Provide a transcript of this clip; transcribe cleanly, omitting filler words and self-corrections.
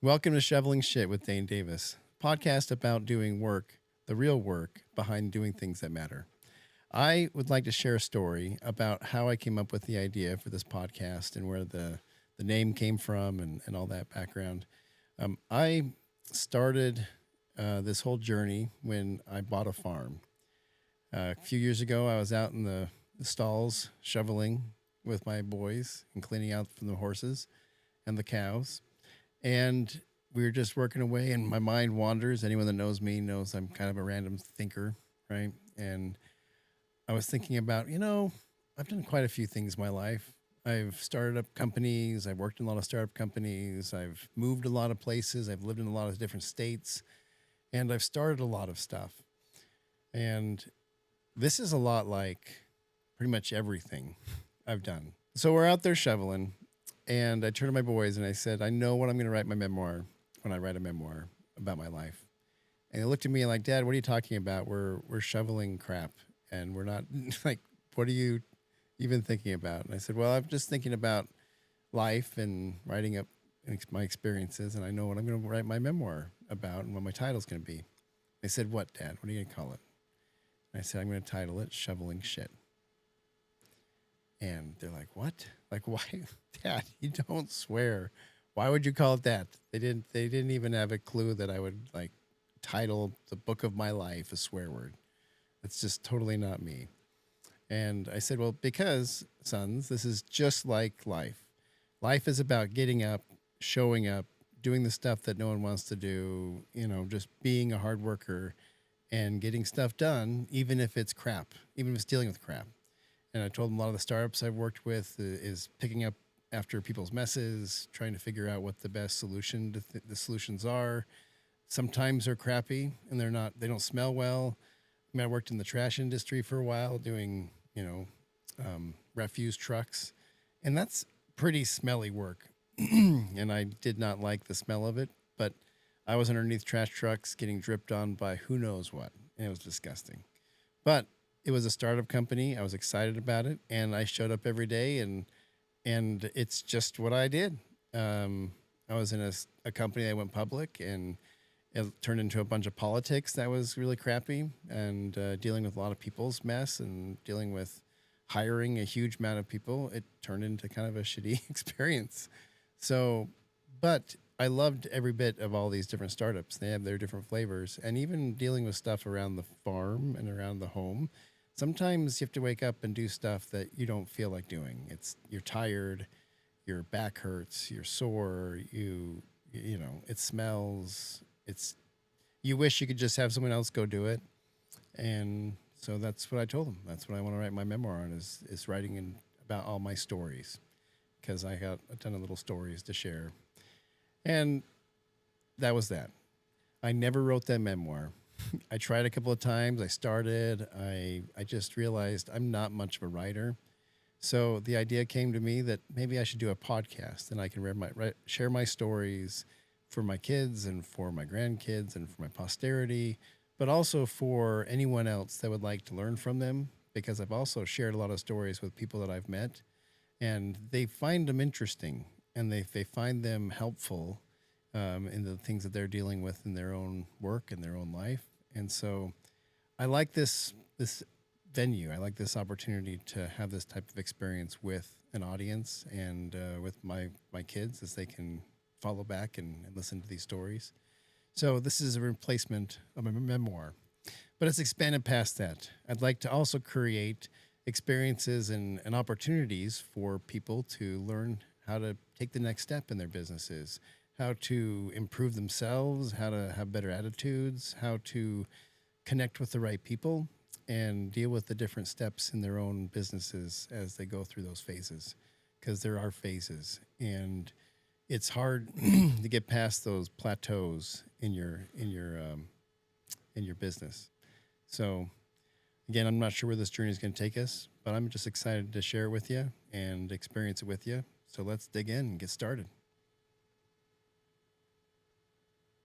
Welcome to Shoveling Shit with Dane Davis, podcast about doing work, the real work behind doing things that matter. I would like to share a story about how I came up with the idea for this podcast and where the name came from and all that background. I started this whole journey when I bought a farm. A few years ago, I was out in the stalls shoveling with my boys and cleaning out from the horses and the cows. And we were just working away, and my mind wanders. Anyone that knows me knows I'm kind of a random thinker, right? And I was thinking about, I've done quite a few things in my life. I've started up companies. I've worked in a lot of startup companies. I've moved a lot of places. I've lived in a lot of different states, and I've started a lot of stuff. And this is a lot like pretty much everything I've done. So we're out there shoveling. And I turned to my boys and I said, I know what I'm going to write my memoir when I write a memoir about my life. And they looked at me like, Dad, what are you talking about? We're shoveling crap. And we're not like, what are you even thinking about? And I said, well, I'm just thinking about life and writing up my experiences. And I know what I'm going to write my memoir about and what my title's going to be. They said, what, Dad? What are you going to call it? And I said, I'm going to title it Shoveling Shit. And they're like, what? Like, why? Dad, you don't swear. Why would you call it that? They didn't even have a clue that I would like title the book of my life a swear word. That's just totally not me. And I said, well, because, sons, this is just like life. Life is about getting up, showing up, doing the stuff that no one wants to do, just being a hard worker and getting stuff done, even if it's crap, even if it's dealing with crap. And I told them a lot of the startups I've worked with is picking up after people's messes, trying to figure out what the best solution the solutions are. Sometimes they're crappy and they don't smell well. I worked in the trash industry for a while doing, refuse trucks, and that's pretty smelly work. And I did not like the smell of it, but I was underneath trash trucks getting dripped on by who knows what. And it was disgusting. But it was a startup company. I was excited about it, and I showed up every day, and it's just what I did. I was in a company that went public, and it turned into a bunch of politics that was really crappy, and dealing with a lot of people's mess and dealing with hiring a huge amount of people. It turned into kind of a shitty experience. So, but I loved every bit of all these different startups. They have their different flavors, and even dealing with stuff around the farm and around the home. Sometimes you have to wake up and do stuff that you don't feel like doing. You're tired, your back hurts, you're sore, it smells. You wish you could just have someone else go do it. And so that's what I told them. That's what I want to write my memoir on is writing about all my stories, because I got a ton of little stories to share. And that was that. I never wrote that memoir. I tried a couple of times. I started. I just realized I'm not much of a writer. So the idea came to me that maybe I should do a podcast, and I can share my stories for my kids and for my grandkids and for my posterity, but also for anyone else that would like to learn from them, because I've also shared a lot of stories with people that I've met, and they find them interesting, and they find them helpful in the things that they're dealing with in their own work and their own life. And so I like this venue. I like this opportunity to have this type of experience with an audience and with my kids, as they can follow back and listen to these stories. So this is a replacement of a memoir, but it's expanded past that. I'd like to also create experiences and opportunities for people to learn how to take the next step in their businesses, how to improve themselves, how to have better attitudes, how to connect with the right people, and deal with the different steps in their own businesses as they go through those phases, because there are phases, and it's hard to get past those plateaus in your business. So again, I'm not sure where this journey is going to take us, but I'm just excited to share it with you and experience it with you. So let's dig in and get started.